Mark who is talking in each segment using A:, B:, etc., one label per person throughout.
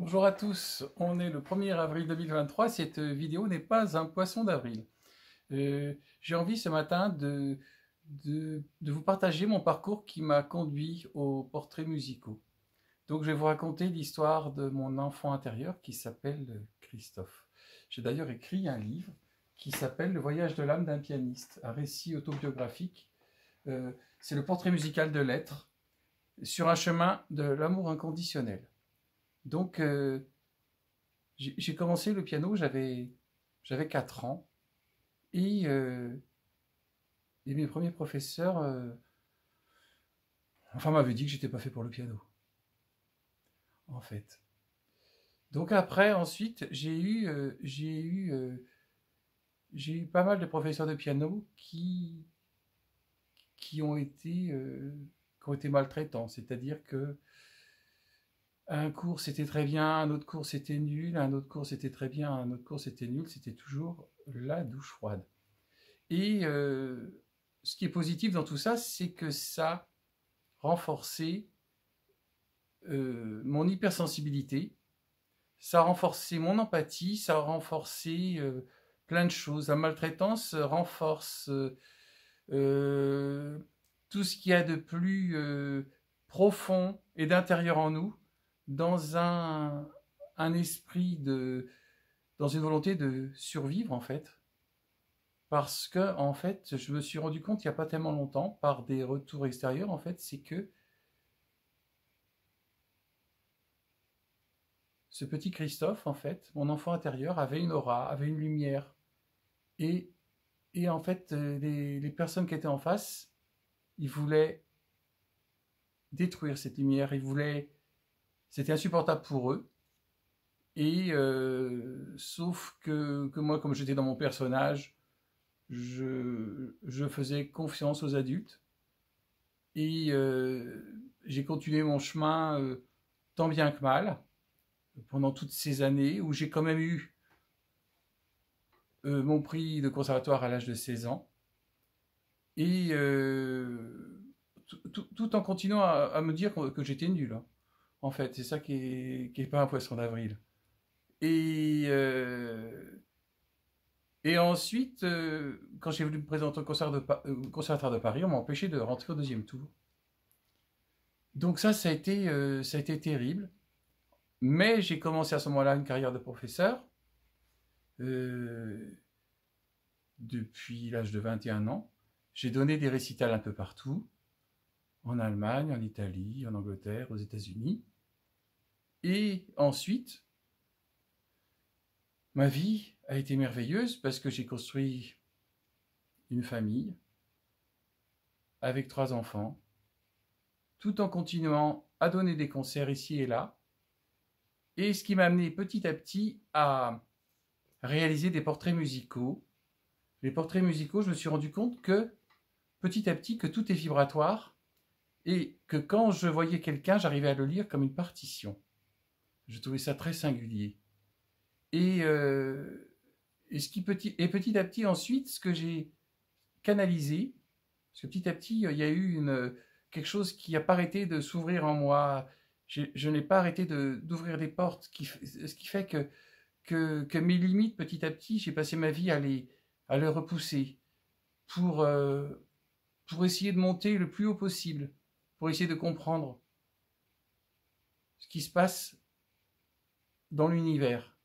A: Bonjour à tous, on est le 1er avril 2023, cette vidéo n'est pas un poisson d'avril. J'ai envie ce matin de vous partager mon parcours qui m'a conduit aux portraits musicaux. Donc je vais vous raconter l'histoire de mon enfant intérieur qui s'appelle Christophe. J'ai d'ailleurs écrit un livre qui s'appelle Le voyage de l'âme d'un pianiste, un récit autobiographique. C'est le portrait musical de l'être sur un chemin de l'amour inconditionnel. Donc, j'ai commencé le piano, j'avais 4 ans, et, euh, et mes premiers professeurs m'avaient dit que j'étais pas fait pour le piano, en fait. Donc après, ensuite, j'ai eu pas mal de professeurs de piano qui qui ont été maltraitants, c'est-à-dire que un cours c'était très bien, un autre cours c'était nul, un autre cours c'était très bien, un autre cours c'était nul, c'était toujours la douche froide. Et ce qui est positif dans tout ça, c'est que ça a renforcé mon hypersensibilité, ça a renforcé mon empathie, ça a renforcé plein de choses. La maltraitance renforce euh, tout ce qu'il y a de plus profond et d'intérieur en nous, dans un esprit dans une volonté de survivre en fait. Parce que, en fait, je me suis rendu compte il n'y a pas tellement longtemps, par des retours extérieurs, en fait, c'est que ce petit Christophe, en fait, mon enfant intérieur, avait une aura, avait une lumière. Et, et en fait, les personnes qui étaient en face, ils voulaient détruire cette lumière, c'était insupportable pour eux. Et sauf que moi, comme j'étais dans mon personnage, je faisais confiance aux adultes. Et j'ai continué mon chemin tant bien que mal pendant toutes ces années où j'ai quand même eu mon prix de conservatoire à l'âge de 16 ans. Et tout en continuant à me dire que j'étais nul. Hein. En fait, c'est ça qui est pas un poisson d'avril. Et, et ensuite, quand j'ai voulu me présenter au conservatoire de Paris, on m'a empêché de rentrer au deuxième tour. Donc ça a été terrible. Mais j'ai commencé à ce moment-là une carrière de professeur euh, depuis l'âge de 21 ans. J'ai donné des récitals un peu partout, en Allemagne, en Italie, en Angleterre, aux États-Unis. Et ensuite, ma vie a été merveilleuse parce que j'ai construit une famille avec 3 enfants, tout en continuant à donner des concerts ici et là. Et ce qui m'a amené petit à petit à réaliser des portraits musicaux. Les portraits musicaux, je me suis rendu compte que petit à petit que tout est vibratoire et que quand je voyais quelqu'un, j'arrivais à le lire comme une partition. Je trouvais ça très singulier. Et, et petit à petit ensuite, ce que j'ai canalisé, parce que petit à petit, il y a eu quelque chose qui n'a pas arrêté de s'ouvrir en moi. Je n'ai pas arrêté d'ouvrir des portes, ce qui fait que mes limites, petit à petit, j'ai passé ma vie à les repousser pour, euh, pour essayer de monter le plus haut possible, pour essayer de comprendre ce qui se passe dans l'univers.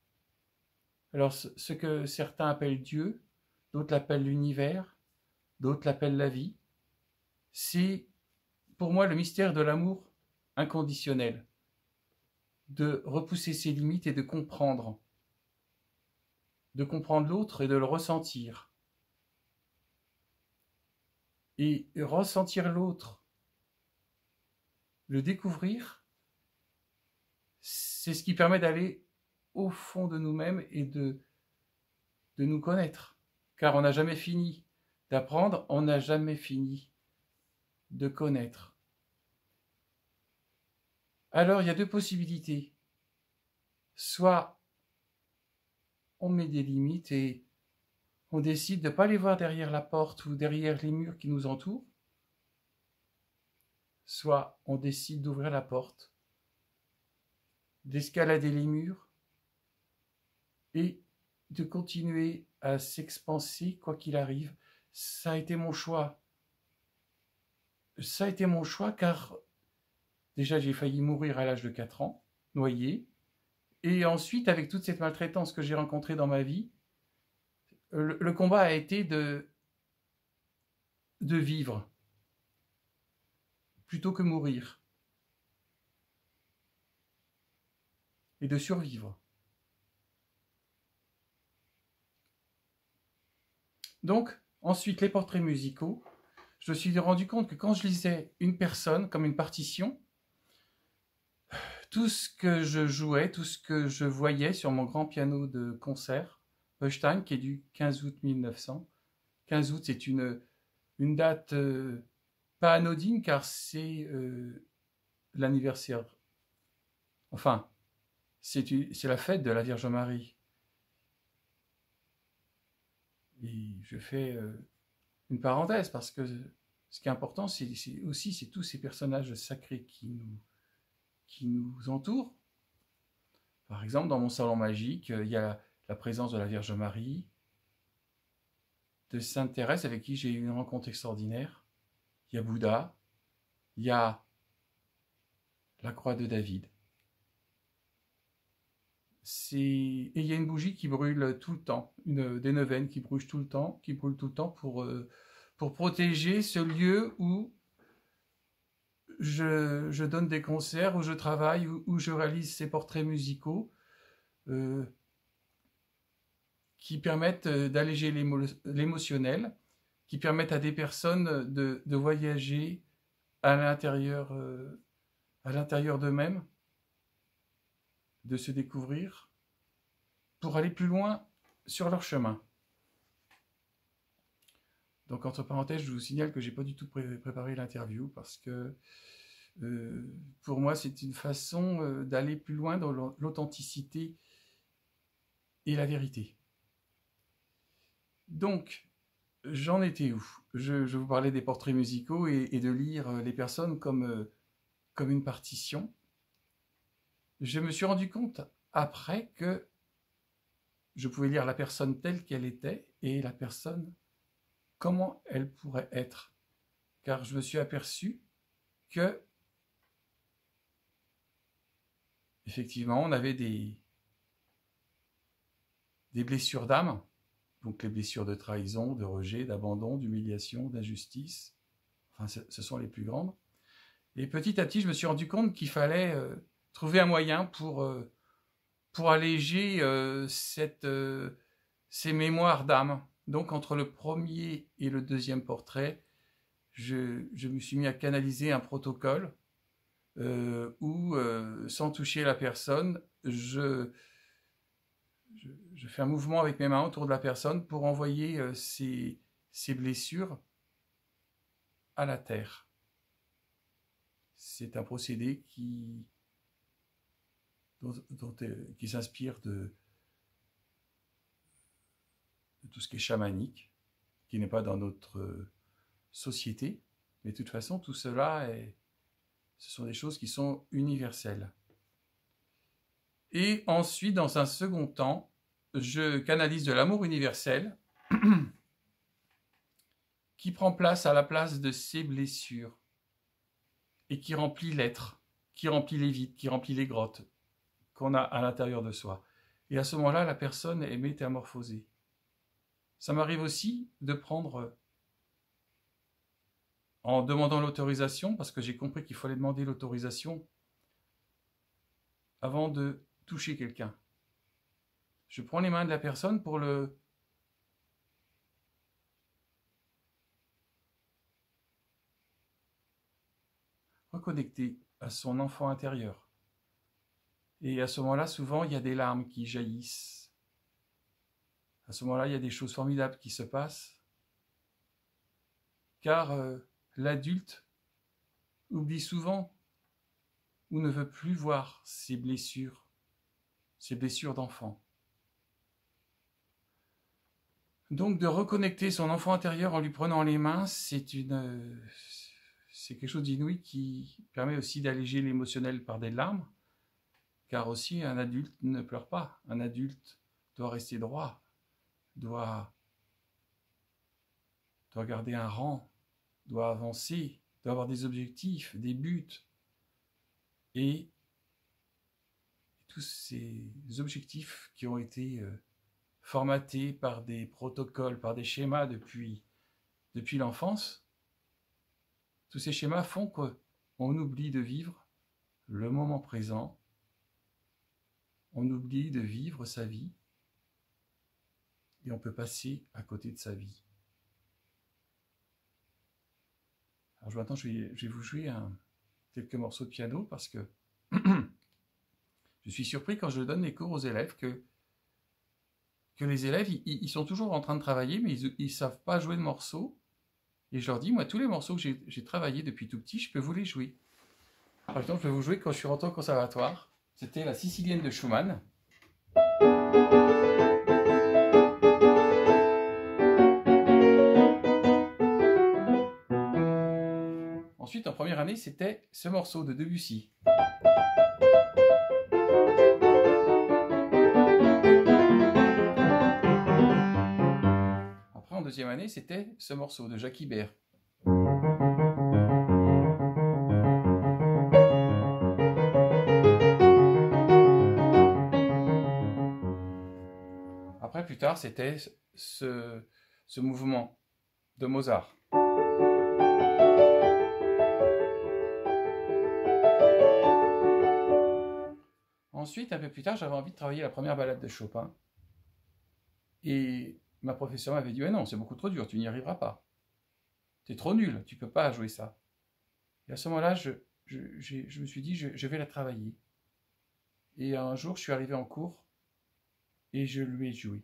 A: Alors, ce que certains appellent Dieu, d'autres l'appellent l'univers, d'autres l'appellent la vie, c'est pour moi le mystère de l'amour inconditionnel, de repousser ses limites et de comprendre l'autre et de le ressentir. Et ressentir l'autre, le découvrir, c'est ce qui permet d'aller au fond de nous-mêmes et de nous connaître. Car on n'a jamais fini d'apprendre, on n'a jamais fini de connaître. Alors il y a deux possibilités. Soit on met des limites et on décide de ne pas les voir derrière la porte ou derrière les murs qui nous entourent. Soit on décide d'ouvrir la porte, d'escalader les murs et de continuer à s'expanser quoi qu'il arrive. Ça a été mon choix. Ça a été mon choix car déjà j'ai failli mourir à l'âge de 4 ans, noyé. Et ensuite, avec toute cette maltraitance que j'ai rencontrée dans ma vie, le combat a été de vivre plutôt que mourir et de survivre. Donc, ensuite, les portraits musicaux. Je me suis rendu compte que quand je lisais une personne comme une partition, tout ce que je jouais, tout ce que je voyais sur mon grand piano de concert, Holstein, qui est du 15 août 1900. 15 août, c'est une date pas anodine car c'est l'anniversaire. Enfin, c'est la fête de la Vierge Marie. Et je fais une parenthèse parce que ce qui est important, c'est tous ces personnages sacrés qui nous entourent. Par exemple, dans mon salon magique, il y a la présence de la Vierge Marie, de Sainte Thérèse avec qui j'ai eu une rencontre extraordinaire. Il y a Bouddha, il y a la croix de David. Et il y a une bougie qui brûle tout le temps, des neuvaines qui brûlent tout le temps, pour protéger ce lieu où je donne des concerts, où je travaille, où je réalise ces portraits musicaux qui permettent d'alléger l'émotionnel, qui permettent à des personnes de voyager à l'intérieur d'eux-mêmes, de se découvrir, pour aller plus loin sur leur chemin. Donc, entre parenthèses, je vous signale que je n'ai pas du tout préparé l'interview parce que pour moi, c'est une façon d'aller plus loin dans l'authenticité et la vérité. Donc, j'en étais où? Je vous parlais des portraits musicaux et de lire les personnes comme une partition. Je me suis rendu compte après que je pouvais lire la personne telle qu'elle était et la personne comment elle pourrait être. Car je me suis aperçu que effectivement, on avait des blessures d'âme, donc les blessures de trahison, de rejet, d'abandon, d'humiliation, d'injustice. Enfin, ce sont les plus grandes. Et petit à petit, je me suis rendu compte qu'il fallait trouver un moyen pour alléger ces mémoires d'âme. Donc, entre le premier et le deuxième portrait, je me suis mis à canaliser un protocole où, sans toucher la personne, je fais un mouvement avec mes mains autour de la personne pour envoyer ces blessures à la terre. C'est un procédé qui s'inspire de tout ce qui est chamanique, qui n'est pas dans notre société, mais de toute façon, tout cela, ce sont des choses qui sont universelles. Et ensuite, dans un second temps, je canalise de l'amour universel qui prend place à la place de ces blessures et qui remplit l'être, qui remplit les vides, qui remplit les grottes qu'on a à l'intérieur de soi. Et à ce moment-là, la personne est métamorphosée. Ça m'arrive aussi de prendre, en demandant l'autorisation, parce que j'ai compris qu'il fallait demander l'autorisation avant de toucher quelqu'un. Je prends les mains de la personne pour le reconnecter à son enfant intérieur. Et à ce moment-là, souvent, il y a des larmes qui jaillissent. À ce moment-là, il y a des choses formidables qui se passent. Car l'adulte oublie souvent ou ne veut plus voir ses blessures d'enfant. Donc de reconnecter son enfant intérieur en lui prenant les mains, c'est quelque chose d'inouï qui permet aussi d'alléger l'émotionnel par des larmes, car aussi un adulte ne pleure pas. Un adulte doit rester droit, doit garder un rang, doit avancer, doit avoir des objectifs, des buts. Et tous ces objectifs qui ont été formatés par des protocoles, par des schémas depuis l'enfance, tous ces schémas font qu'on oublie de vivre le moment présent, on oublie de vivre sa vie et on peut passer à côté de sa vie. Alors maintenant, je vais vous jouer quelques morceaux de piano parce que je suis surpris quand je donne les cours aux élèves que les élèves, ils sont toujours en train de travailler, mais ils ne savent pas jouer de morceaux. Et je leur dis, moi, tous les morceaux que j'ai travaillés depuis tout petit, je peux vous les jouer. Par exemple, je vais vous jouer quand je suis rentré au conservatoire. C'était la Sicilienne de Schumann. Ensuite, en première année, c'était ce morceau de Debussy. Après, en deuxième année, c'était ce morceau de Jacques Ibert. Après, plus tard, c'était ce mouvement de Mozart. Ensuite, un peu plus tard, j'avais envie de travailler la première ballade de Chopin. Et ma professeure m'avait dit, non, c'est beaucoup trop dur, tu n'y arriveras pas. Tu es trop nul, tu ne peux pas jouer ça. Et à ce moment-là, je me suis dit, je vais la travailler. Et un jour, je suis arrivé en cours et je lui ai joué.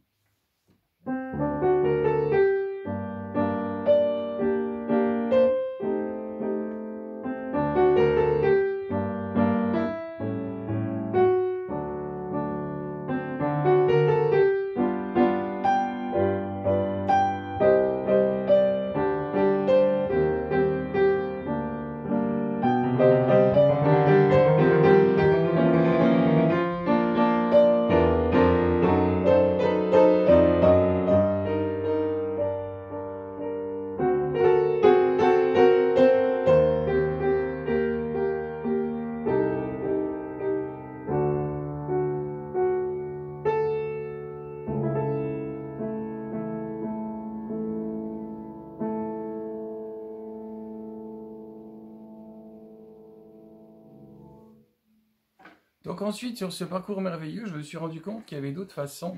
A: Donc ensuite, sur ce parcours merveilleux, je me suis rendu compte qu'il y avait d'autres façons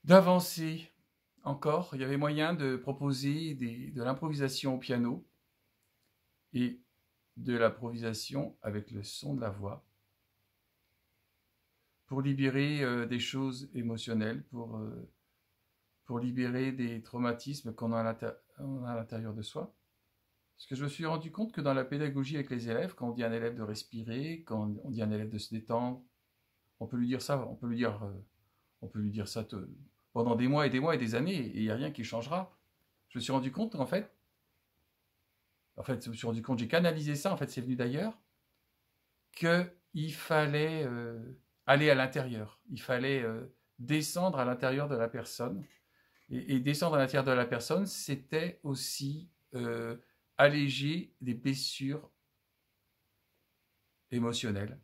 A: d'avancer encore. Il y avait moyen de proposer de l'improvisation au piano et de l'improvisation avec le son de la voix pour libérer des choses émotionnelles, pour libérer des traumatismes qu'on a à l'intérieur de soi. Parce que je me suis rendu compte que dans la pédagogie avec les élèves, quand on dit à un élève de respirer, quand on dit à un élève de se détendre, on peut lui dire ça, pendant des mois et des années, et il n'y a rien qui changera. Je me suis rendu compte, j'ai canalisé ça, en fait, c'est venu d'ailleurs, qu'il fallait aller à l'intérieur, il fallait descendre à l'intérieur de la personne, et descendre à l'intérieur de la personne, c'était aussi alléger des blessures émotionnelles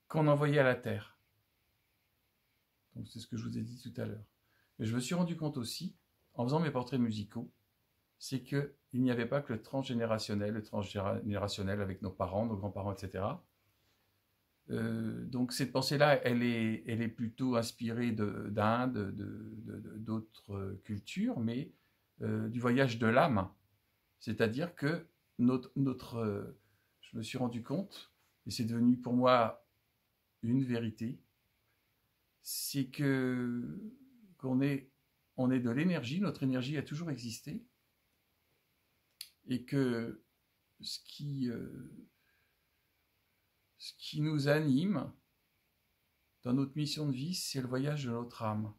A: qu'on envoyait à la terre. Donc c'est ce que je vous ai dit tout à l'heure. Mais je me suis rendu compte aussi, en faisant mes portraits musicaux, c'est qu'il n'y avait pas que le transgénérationnel avec nos parents, nos grands-parents, etc. Donc cette pensée-là, elle est plutôt inspirée d'Inde, d'autres cultures, mais du voyage de l'âme. C'est-à-dire que je me suis rendu compte, et c'est devenu pour moi une vérité, c'est qu'on est de l'énergie, notre énergie a toujours existé, et que ce qui nous anime dans notre mission de vie, c'est le voyage de notre âme.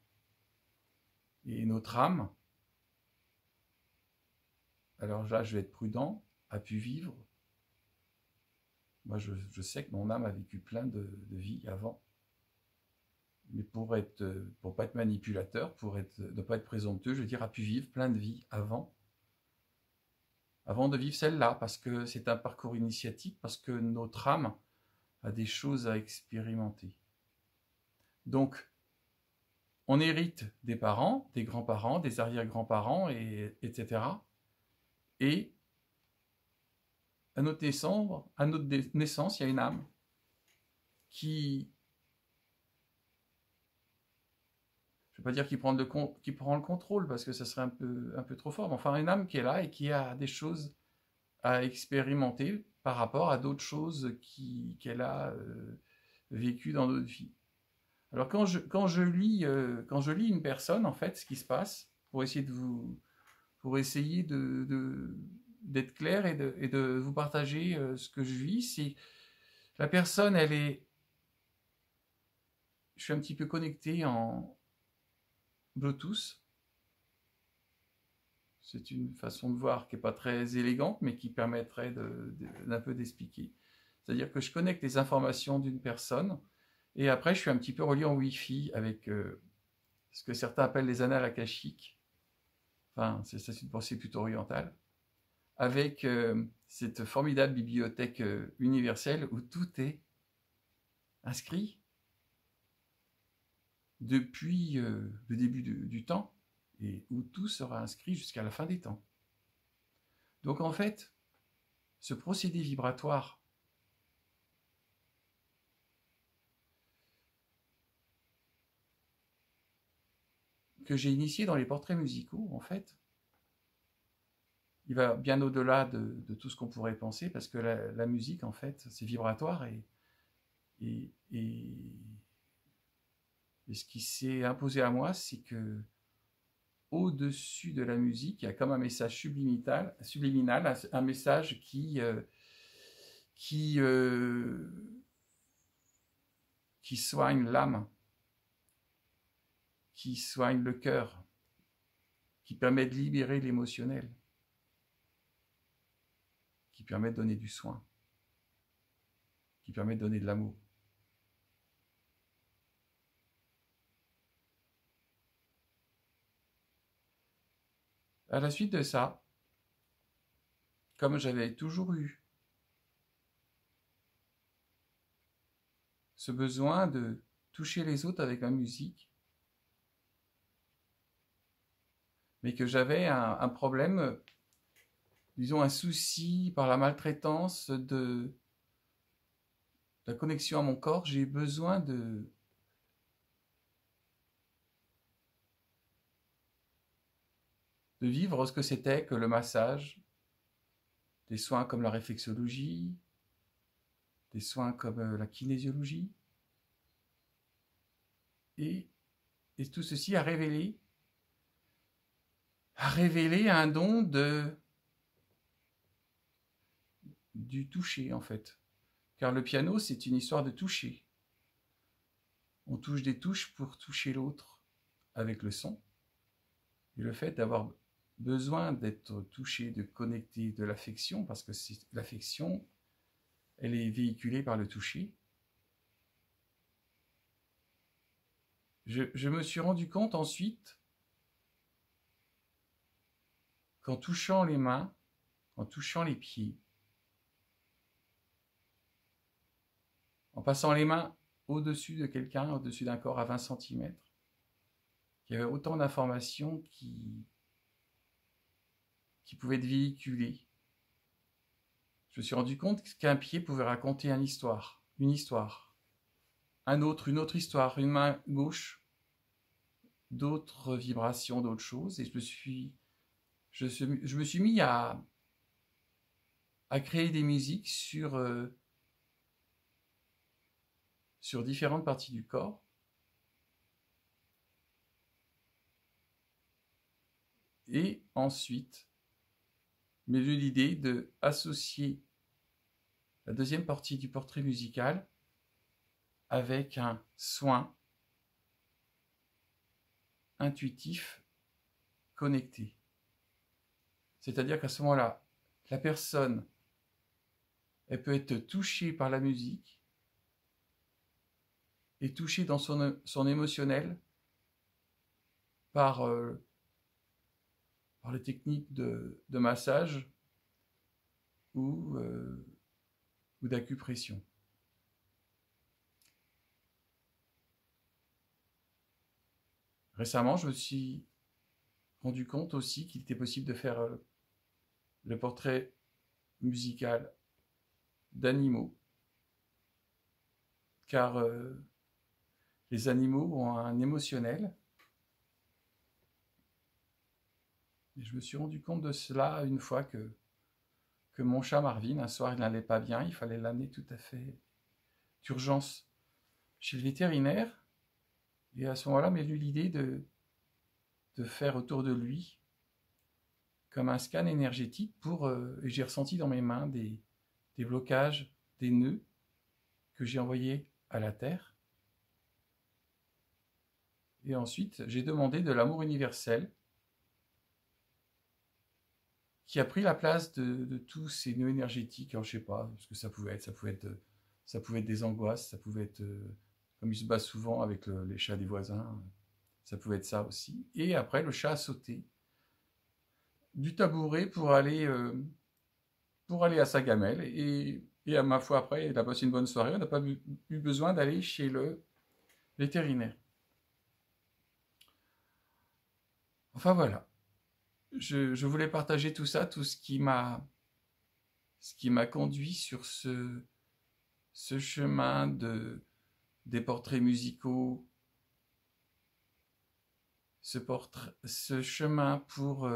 A: Et notre âme, alors là je vais être prudent, a pu vivre Moi, je sais que mon âme a vécu plein de vies avant. Mais pour pas être manipulateur, ne pas être présomptueux, je veux dire, a pu vivre plein de vies avant de vivre celle-là, parce que c'est un parcours initiatique, parce que notre âme a des choses à expérimenter. Donc, on hérite des parents, des grands-parents, des arrière-grands-parents, etc. Et à notre naissance, il y a une âme qui, je ne vais pas dire qui prend le contrôle, parce que ça serait un peu trop fort, mais enfin une âme qui est là et qui a des choses à expérimenter par rapport à d'autres choses qu'elle a vécues dans d'autres vies. Alors quand je lis une personne, en fait, ce qui se passe, pour essayer d'être clair et de vous partager ce que je vis, c'est la personne, je suis un petit peu connecté en Bluetooth. C'est une façon de voir qui n'est pas très élégante, mais qui permettrait d'un peu d'expliquer. C'est-à-dire que je connecte les informations d'une personne, et après je suis un petit peu relié en Wi-Fi avec ce que certains appellent les annales akashiques. Enfin, c'est une pensée plutôt orientale, avec cette formidable bibliothèque universelle où tout est inscrit depuis le début du temps, et où tout sera inscrit jusqu'à la fin des temps. Donc en fait, ce procédé vibratoire que j'ai initié dans les portraits musicaux, en fait, il va bien au-delà de tout ce qu'on pourrait penser, parce que la musique, en fait, c'est vibratoire, et ce qui s'est imposé à moi, c'est que au-dessus de la musique, il y a comme un message subliminal, un message qui soigne l'âme, qui soigne le cœur, qui permet de libérer l'émotionnel, qui permet de donner du soin, qui permet de donner de l'amour. À la suite de ça, comme j'avais toujours eu ce besoin de toucher les autres avec ma musique, mais que j'avais un problème, disons un souci par la maltraitance de la connexion à mon corps, j'ai eu besoin de vivre ce que c'était que le massage, des soins comme la réflexologie, des soins comme la kinésiologie. Et tout ceci a révélé un don du toucher, en fait. Car le piano, c'est une histoire de toucher. On touche des touches pour toucher l'autre avec le son. Et le fait d'avoir besoin d'être touché, de connecter de l'affection, parce que l'affection, elle est véhiculée par le toucher. Je me suis rendu compte ensuite, qu'en touchant les mains, en touchant les pieds, en passant les mains au-dessus de quelqu'un, au-dessus d'un corps à 20 cm, qu'il y avait autant d'informations qui pouvaient être véhiculées. Je me suis rendu compte qu'un pied pouvait raconter une histoire, une autre histoire, une main gauche, d'autres vibrations, d'autres choses, et je me suis mis à créer des musiques sur différentes parties du corps. Et ensuite, m'est venue l'idée d'associer la deuxième partie du portrait musical avec un soin intuitif connecté. C'est-à-dire qu'à ce moment-là, la personne elle peut être touchée par la musique et touchée dans son émotionnel par, par les techniques de massage ou d'acupression. Récemment, je me suis rendu compte aussi qu'il était possible de faire le portrait musical d'animaux, car les animaux ont un émotionnel. Et je me suis rendu compte de cela une fois que mon chat Marvin, un soir, il n'allait pas bien, il fallait l'amener tout à fait d'urgence chez le vétérinaire. Et à ce moment-là, m'est venue l'idée de faire autour de lui comme un scan énergétique et j'ai ressenti dans mes mains des blocages, des nœuds que j'ai envoyés à la Terre. Et ensuite, j'ai demandé de l'amour universel qui a pris la place de tous ces nœuds énergétiques. Alors, je sais pas ce que ça pouvait être des angoisses, ça pouvait être, comme il se bat souvent avec les chats des voisins, ça pouvait être ça aussi. Et après, le chat a sauté du tabouret pour aller à sa gamelle. Et à ma foi, après, il a passé une bonne soirée. On n'a pas eu besoin d'aller chez le vétérinaire. Enfin voilà. Je voulais partager tout ça, tout ce qui m'a conduit sur ce chemin des portraits musicaux, ce chemin pour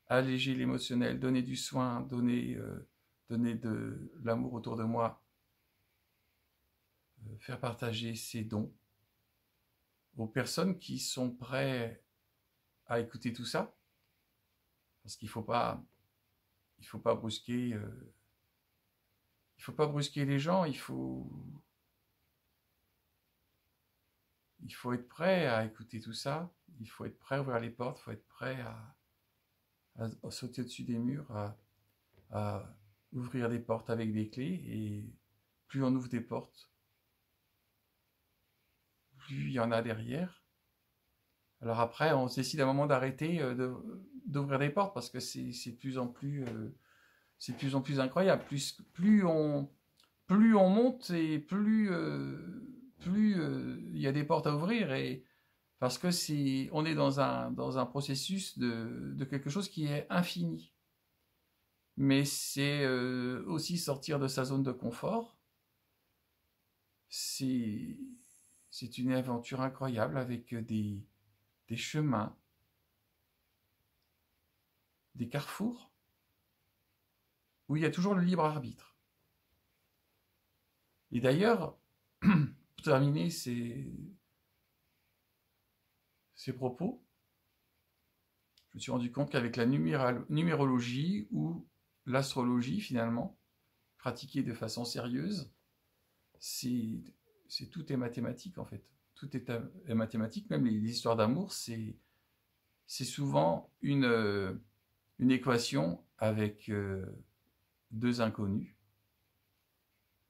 A: alléger l'émotionnel, donner du soin, donner de l'amour autour de moi, faire partager ces dons aux personnes qui sont prêtes à écouter tout ça, parce qu'il faut pas brusquer, les gens, il faut être prêt à écouter tout ça, il faut être prêt à ouvrir les portes, il faut être prêt à sauter au-dessus des murs, à ouvrir des portes avec des clés, et plus on ouvre des portes, plus il y en a derrière. Alors après, on décide à un moment d'arrêter d'ouvrir des portes parce que c'est de plus en plus incroyable. Plus on monte et plus il y a des portes à ouvrir, et parce que on est dans un processus de quelque chose qui est infini. Mais c'est aussi sortir de sa zone de confort. C'est une aventure incroyable avec des chemins, des carrefours, où il y a toujours le libre arbitre. Et d'ailleurs, pour terminer ces propos, je me suis rendu compte qu'avec la numérologie ou l'astrologie, finalement, pratiquée de façon sérieuse, tout est mathématique en fait. Tout est mathématique, même les histoires d'amour, c'est souvent une équation avec deux inconnus.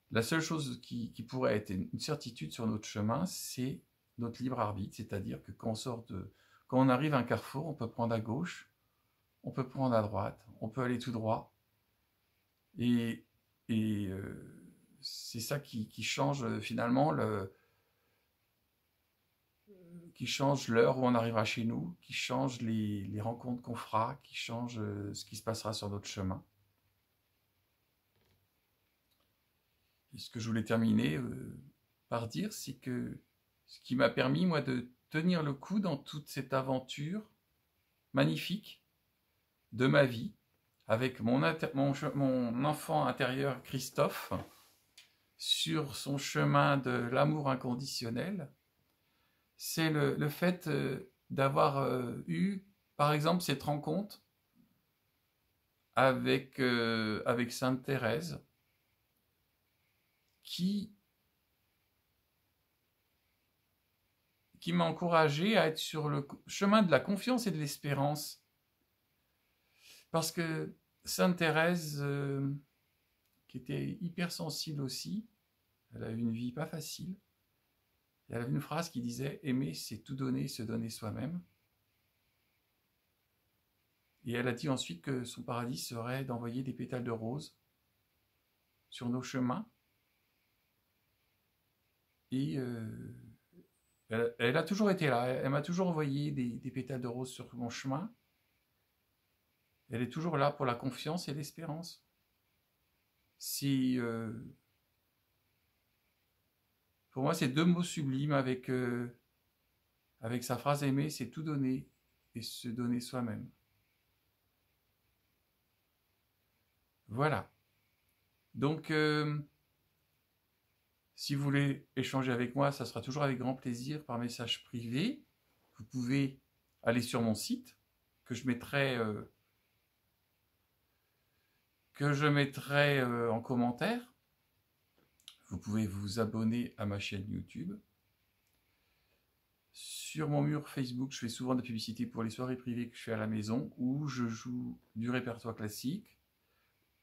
A: La seule chose qui pourrait être une certitude sur notre chemin, c'est notre libre arbitre, c'est-à-dire que quand on arrive à un carrefour, on peut prendre à gauche, on peut prendre à droite, on peut aller tout droit, et c'est ça qui change finalement qui change l'heure où on arrivera chez nous, qui change les rencontres qu'on fera, qui change ce qui se passera sur notre chemin. Et ce que je voulais terminer par dire, c'est que ce qui m'a permis, moi, de tenir le coup dans toute cette aventure magnifique de ma vie, avec mon enfant intérieur Christophe, sur son chemin de l'amour inconditionnel, c'est le fait d'avoir eu, par exemple, cette rencontre avec Sainte Thérèse, qui m'a encouragé à être sur le chemin de la confiance et de l'espérance. Parce que Sainte Thérèse, qui était hypersensible aussi. Elle a eu une vie pas facile. Et elle avait une phrase qui disait « Aimer, c'est tout donner, se donner soi-même ». Et elle a dit ensuite que son paradis serait d'envoyer des pétales de rose sur nos chemins. Et elle a toujours été là. Elle m'a toujours envoyé des pétales de rose sur mon chemin. Elle est toujours là pour la confiance et l'espérance. Si, pour moi, c'est deux mots sublimes avec sa phrase aimée, c'est tout donner et se donner soi-même. Voilà. Donc, si vous voulez échanger avec moi, ça sera toujours avec grand plaisir par message privé. Vous pouvez aller sur mon site que je mettrai en commentaire. Vous pouvez vous abonner à ma chaîne YouTube. Sur mon mur Facebook, je fais souvent de la publicité pour les soirées privées que je fais à la maison, où je joue du répertoire classique,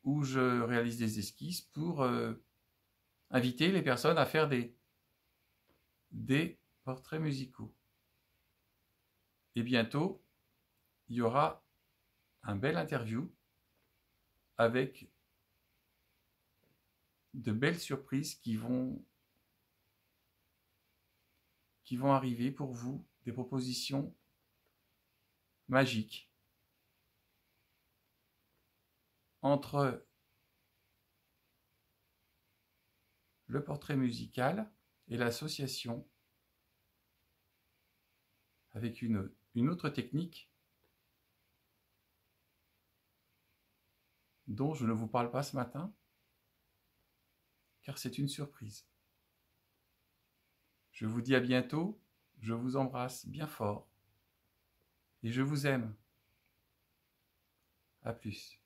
A: où je réalise des esquisses pour inviter les personnes à faire des portraits musicaux. Et bientôt, il y aura un bel interview avec de belles surprises qui vont arriver pour vous, des propositions magiques. Entre le portrait musical et l'association avec une autre technique dont je ne vous parle pas ce matin, car c'est une surprise. Je vous dis à bientôt, je vous embrasse bien fort et je vous aime. À plus.